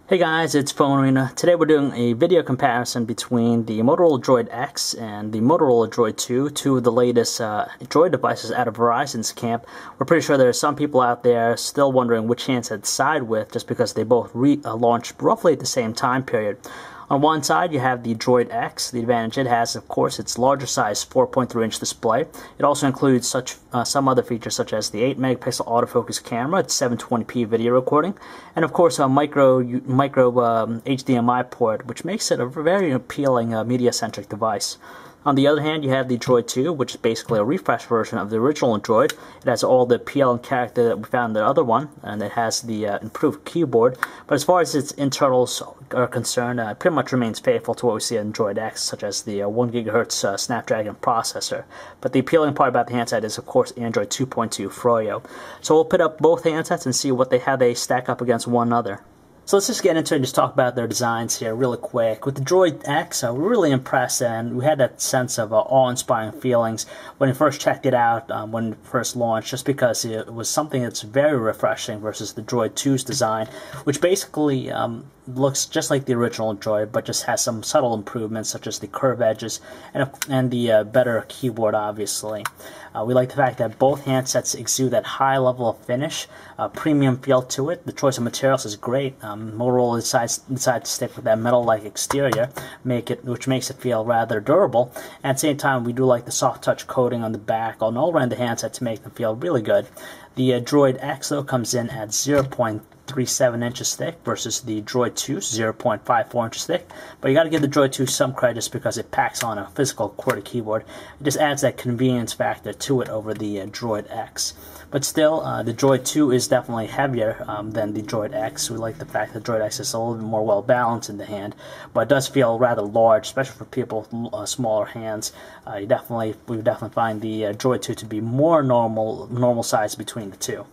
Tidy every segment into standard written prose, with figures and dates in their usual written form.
Hey guys, it's PhoneArena. Today we're doing a video comparison between the Motorola DROID X and the Motorola DROID 2, two of the latest Droid devices out of Verizon's camp. We're pretty sure there are some people out there still wondering which handset to side with just because they both launched roughly at the same time period. On one side, you have the DROID X. The advantage it has, of course, its larger size 4.3-inch display. It also includes some other features such as the 8-megapixel autofocus camera, its 720p video recording, and of course a micro HDMI port, which makes it a very appealing media-centric device. On the other hand, you have the DROID 2, which is basically a refresh version of the original Droid. It has all the appeal and character that we found in the other one, and it has the improved keyboard. But as far as its internals are concerned, it pretty much remains faithful to what we see in DROID X, such as the 1 GHz Snapdragon processor. But the appealing part about the handset is, of course, Android 2.2 Froyo. So we'll put up both handsets and see how they stack up against one another. So let's just get into it and just talk about their designs here really quick. With the DROID X, we're really impressed, and we had that sense of awe-inspiring feelings when we first checked it out, when it first launched, just because it was something that's very refreshing versus the DROID 2's design, which basically looks just like the original Droid, but just has some subtle improvements such as the curved edges and the better keyboard, obviously. We like the fact that both handsets exude that high level of finish, premium feel to it. The choice of materials is great. Motorola decided to stick with that metal-like exterior, which makes it feel rather durable. And at the same time, we do like the soft touch coating on the back and all around the handset to make them feel really good. The DROID X, though, comes in at 0.37 inches thick versus the DROID 2's 0.54 inches thick. But you got to give the DROID 2 some credit just because it packs on a physical QWERTY keyboard. It just adds that convenience factor to it over the DROID X. But still, the DROID 2 is definitely heavier than the DROID X. We like the fact that the DROID X is a little bit more well balanced in the hand, but it does feel rather large, especially for people with smaller hands. We definitely find the DROID 2 to be more normal size between the two.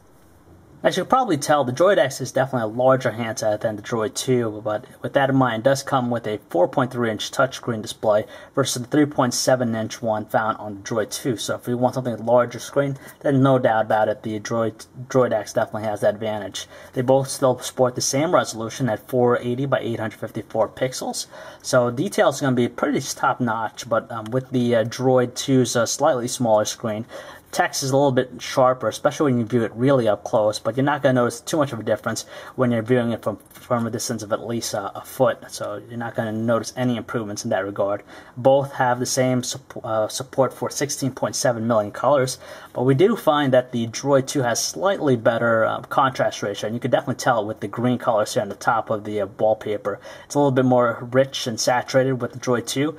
As you can probably tell, the DROID X is definitely a larger handset than the DROID 2, but with that in mind, it does come with a 4.3-inch touchscreen display versus the 3.7-inch one found on the DROID 2. So if you want something with a larger screen, then no doubt about it, the DROID X definitely has that advantage. They both still support the same resolution at 480 by 854 pixels, so details are going to be pretty top-notch, but with the DROID 2's slightly smaller screen, text is a little bit sharper, especially when you view it really up close, but you're not going to notice too much of a difference when you're viewing it from a distance of at least a foot, so you're not going to notice any improvements in that regard. Both have the same support for 16.7 million colors, but we do find that the DROID 2 has slightly better contrast ratio, and you can definitely tell with the green colors here on the top of the wallpaper. It's a little bit more rich and saturated with the DROID 2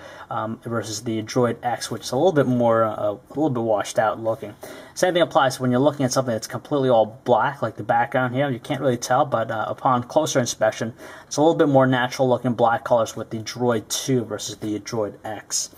versus the DROID X, which is a little bit washed out looking. Same thing applies when you're looking at something that's completely all black, like the background here. You can't really tell, but upon closer inspection, it's a little bit more natural looking black colors with the DROID 2 versus the DROID X.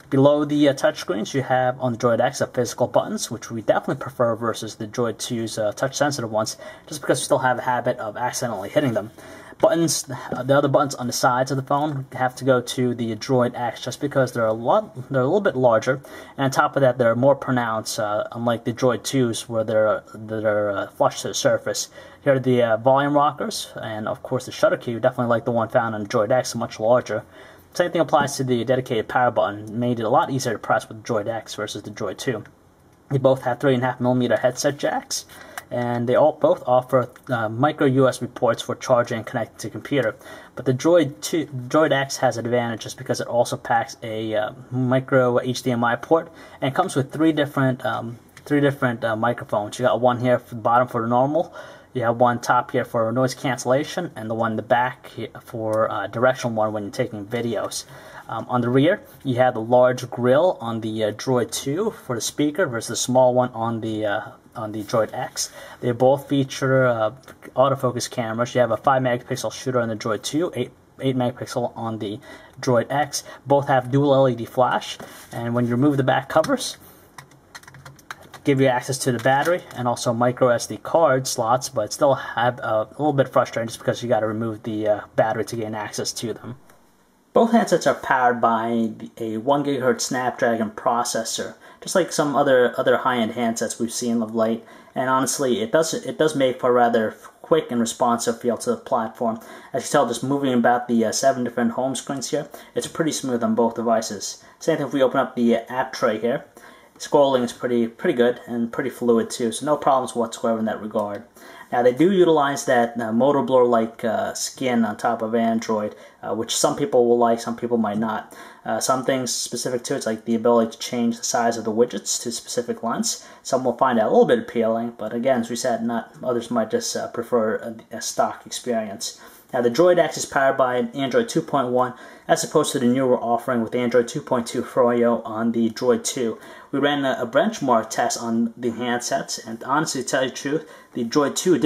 Below the touchscreens, you have on the DROID X physical buttons, which we definitely prefer versus the DROID 2's touch-sensitive ones, just because we still have a habit of accidentally hitting them. Buttons, the other buttons on the sides of the phone have to go to the DROID X just because they're a little bit larger, and on top of that, they're more pronounced, unlike the DROID 2's where they're flush to the surface. Here are the volume rockers, and of course the shutter key. We definitely like the one found on the DROID X, much larger. Same thing applies to the dedicated power button. It made it a lot easier to press with the DROID X versus the DROID 2. They both have 3.5mm headset jacks, and they both offer micro USB ports for charging and connecting to computer. But the DROID X has an advantage just because it also packs a micro HDMI port, and it comes with three different microphones. You got one here for the bottom for the normal. You have one top here for noise cancellation, and the one in the back for directional one when you're taking videos. On the rear, you have the large grill on the DROID 2 for the speaker versus the small one on the DROID X. They both feature autofocus cameras. You have a 5-megapixel shooter on the DROID 2, 8-megapixel on the DROID X. Both have dual LED flash, and when you remove the back covers, give you access to the battery and also micro SD card slots, but still have a little bit frustrating just because you got to remove the battery to gain access to them. Both handsets are powered by a 1 GHz Snapdragon processor, just like some other high-end handsets we've seen of late. and honestly, it does make for a rather quick and responsive feel to the platform. As you tell, just moving about the 7 different home screens here, it's pretty smooth on both devices. Same thing if we open up the app tray here. Scrolling is pretty good and pretty fluid too, so no problems whatsoever in that regard. Now they do utilize that motor blur-like skin on top of Android, which some people will like, some people might not. Some things specific to it's like the ability to change the size of the widgets to specific lengths. Some will find that a little bit appealing, but again, as we said, not others might just prefer a stock experience. Now the DROID X is powered by Android 2.1 as opposed to the newer offering with Android 2.2 Froyo on the DROID 2. We ran a benchmark test on the handsets, and honestly, to tell you the truth, the DROID 2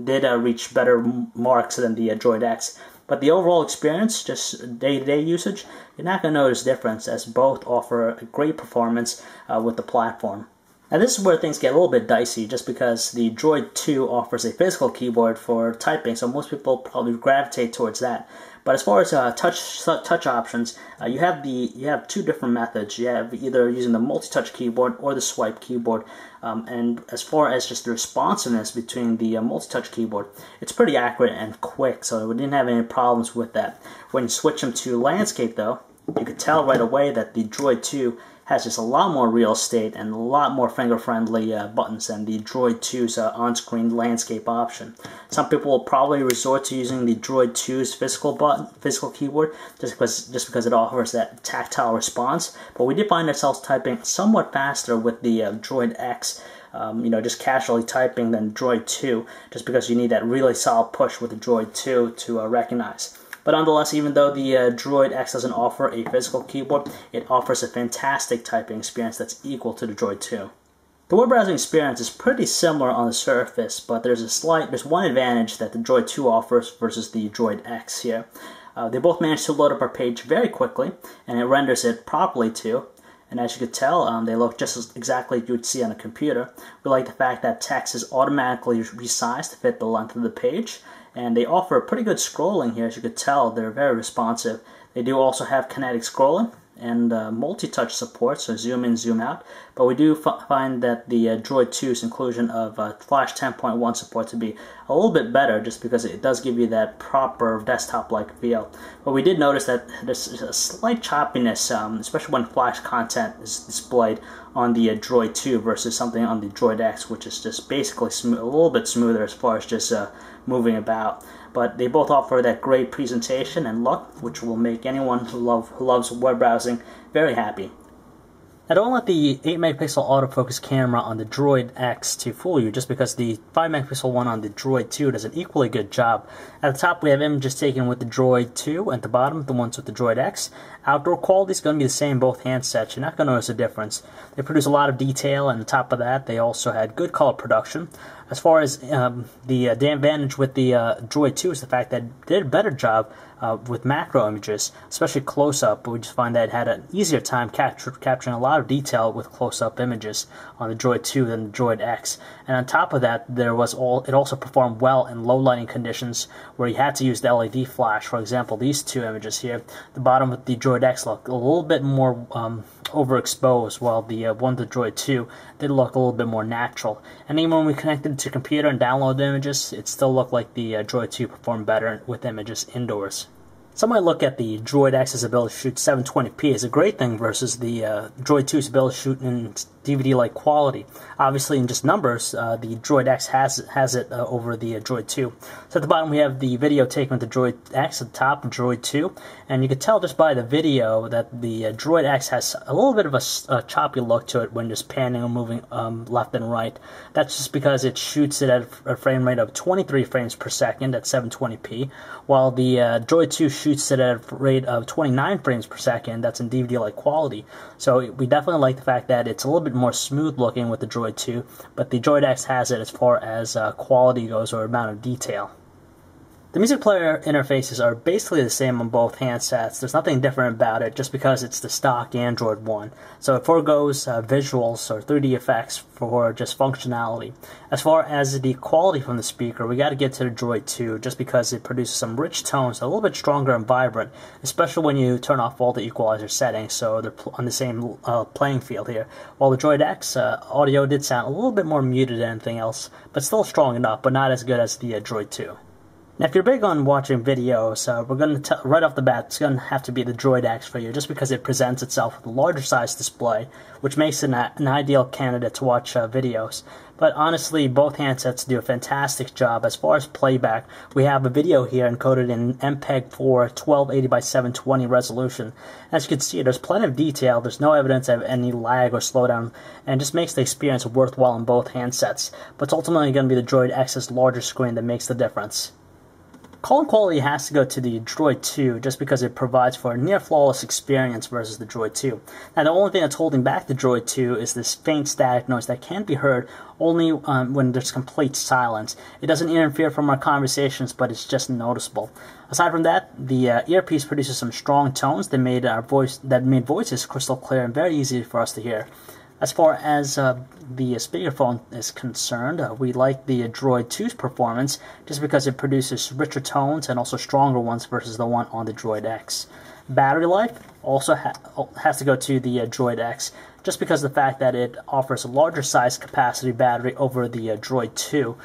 did reach better marks than the DROID X. But the overall experience, just day-to-day usage, you're not going to notice a difference as both offer a great performance with the platform. Now this is where things get a little bit dicey just because the DROID 2 offers a physical keyboard for typing, so most people probably gravitate towards that. But as far as touch options, you have two different methods. You have either using the multi-touch keyboard or the swipe keyboard. And as far as just the responsiveness between the multi-touch keyboard, it's pretty accurate and quick, so we didn't have any problems with that. When you switch them to landscape though, you could tell right away that the DROID 2 has just a lot more real estate and a lot more finger-friendly buttons than the DROID 2's on-screen landscape option. Some people will probably resort to using the DROID 2's physical keyboard just because it offers that tactile response. But we did find ourselves typing somewhat faster with the DROID X. Just casually typing than DROID 2, just because you need that really solid push with the DROID 2 to recognize. But nonetheless, even though the DROID X doesn't offer a physical keyboard, it offers a fantastic typing experience that's equal to the DROID 2. The web browsing experience is pretty similar on the surface, but there's one advantage that the DROID 2 offers versus the DROID X here. They both manage to load up our page very quickly, and it renders it properly too. And as you could tell, they look just as exactly like you would see on a computer. We like the fact that text is automatically resized to fit the length of the page. And they offer pretty good scrolling here. As you could tell, they're very responsive. They do also have kinetic scrolling and multi-touch support, so zoom in, zoom out. But we do find that the DROID 2's inclusion of Flash 10.1 support to be a little bit better, just because it does give you that proper desktop-like feel. But we did notice that there's a slight choppiness, especially when Flash content is displayed on the DROID 2 versus something on the DROID X, which is just basically a little bit smoother as far as just moving about. But they both offer that great presentation and look, which will make anyone who loves web browsing very happy. Now don't let the 8-megapixel autofocus camera on the DROID X to fool you, just because the 5-megapixel one on the DROID 2 does an equally good job. At the top we have images taken with the DROID 2, at the bottom the ones with the DROID X. Outdoor quality is going to be the same in both handsets. You're not going to notice a difference. They produce a lot of detail, and on top of that they also had good color production. As far as the advantage with the DROID 2 is the fact that it did a better job with macro images, especially close-up. We just find that it had an easier time capturing a lot of detail with close-up images on the DROID 2 than the DROID X. And on top of that, it also performed well in low lighting conditions where you had to use the LED flash. For example, these two images here, the bottom of the DROID X looked a little bit more overexposed, while the one to DROID 2 did look a little bit more natural. And even when we connected it to computer and downloaded the images, it still looked like the DROID 2 performed better with images indoors. Some might look at the DROID X's ability to shoot 720p as a great thing versus the DROID 2's ability to shoot in DVD-like quality. Obviously, in just numbers, the DROID X has it over the DROID 2. So at the bottom we have the video taken with the DROID X, at the top DROID 2, and you can tell just by the video that the DROID X has a little bit of a choppy look to it when just panning or moving left and right. That's just because it shoots it at a frame rate of 23 frames per second at 720p, while the DROID 2 shoots it at a rate of 29 frames per second. That's in DVD-like quality. So we definitely like the fact that it's a little bit more smooth looking with the DROID 2, but the DROID X has it as far as quality goes or amount of detail. The music player interfaces are basically the same on both handsets. There's nothing different about it just because it's the stock Android one. So it forgoes visuals or 3D effects for just functionality. As far as the quality from the speaker, we got to get to the Droid 2 just because it produces some rich tones, a little bit stronger and vibrant, especially when you turn off all the equalizer settings, so they're on the same playing field here. While the Droid X audio did sound a little bit more muted than anything else, but still strong enough, but not as good as the Droid 2. Now, if you're big on watching videos, we're going to right off the bat, it's going to have to be the Droid X for you, just because it presents itself with a larger size display, which makes it an ideal candidate to watch videos. But honestly, both handsets do a fantastic job. As far as playback, we have a video here encoded in MPEG-4 1280 by 720 resolution. As you can see, there's plenty of detail, there's no evidence of any lag or slowdown, and just makes the experience worthwhile on both handsets. But it's ultimately going to be the Droid X's larger screen that makes the difference. Calling quality has to go to the Droid 2 just because it provides for a near-flawless experience versus the Droid 2. Now, the only thing that's holding back the Droid 2 is this faint static noise that can be heard only when there's complete silence. It doesn't interfere from our conversations, but it's just noticeable. Aside from that, the earpiece produces some strong tones that made voices crystal clear and very easy for us to hear. As far as the speakerphone is concerned, we like the Droid 2's performance just because it produces richer tones and also stronger ones versus the one on the Droid X. Battery life also has to go to the Droid X just because of the fact that it offers a larger size capacity battery over the Droid 2,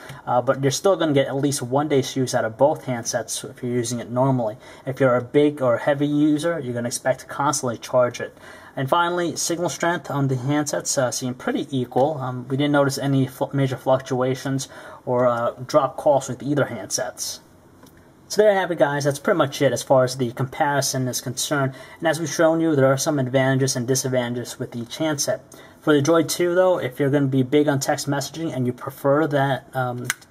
but you're still going to get at least 1 day's use out of both handsets if you're using it normally. If you're a big or heavy user, you're going to expect to constantly charge it. And finally, signal strength on the handsets seem pretty equal. We didn't notice any major fluctuations or drop calls with either handsets. So there you have it, guys. That's pretty much it as far as the comparison is concerned. And as we've shown you, there are some advantages and disadvantages with each handset. For the Droid 2, though, if you're going to be big on text messaging and you prefer that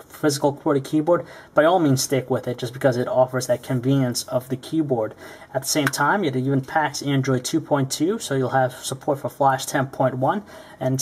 physical QWERTY keyboard, by all means stick with it just because it offers that convenience of the keyboard. At the same time, it even packs Android 2.2, so you'll have support for Flash 10.1, and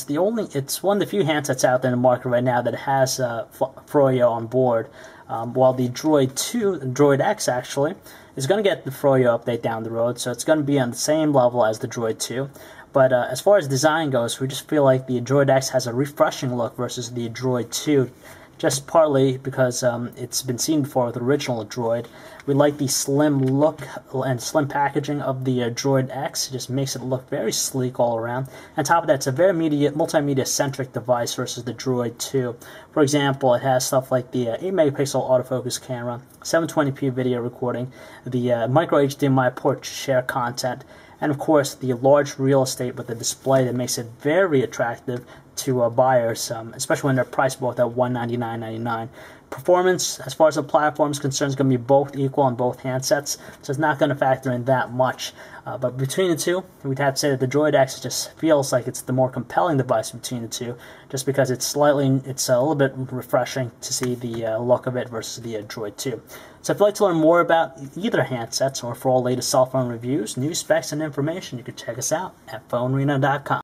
it's one of the few handsets out there in the market right now that has Froyo on board. While the Droid X actually, is going to get the Froyo update down the road, so it's going to be on the same level as the Droid 2. But as far as design goes, we just feel like the Droid X has a refreshing look versus the Droid 2, just partly because it's been seen before with the original Droid. We like the slim look and slim packaging of the Droid X. It just makes it look very sleek all around. On top of that, it's a very multimedia-centric device versus the Droid 2. For example, it has stuff like the 8-megapixel autofocus camera, 720p video recording, the micro HDMI port to share content, and of course the large real estate with the display that makes it very attractive to buyers, especially when they're priced both at $199.99. Performance, as far as the platform is concerned, is going to be both equal on both handsets, so it's not going to factor in that much. But between the two, we'd have to say that the Droid X just feels like it's the more compelling device between the two, just because it's a little bit refreshing to see the look of it versus the Droid 2. So if you'd like to learn more about either handsets or for all latest cell phone reviews, news, specs, and information, you can check us out at PhoneArena.com.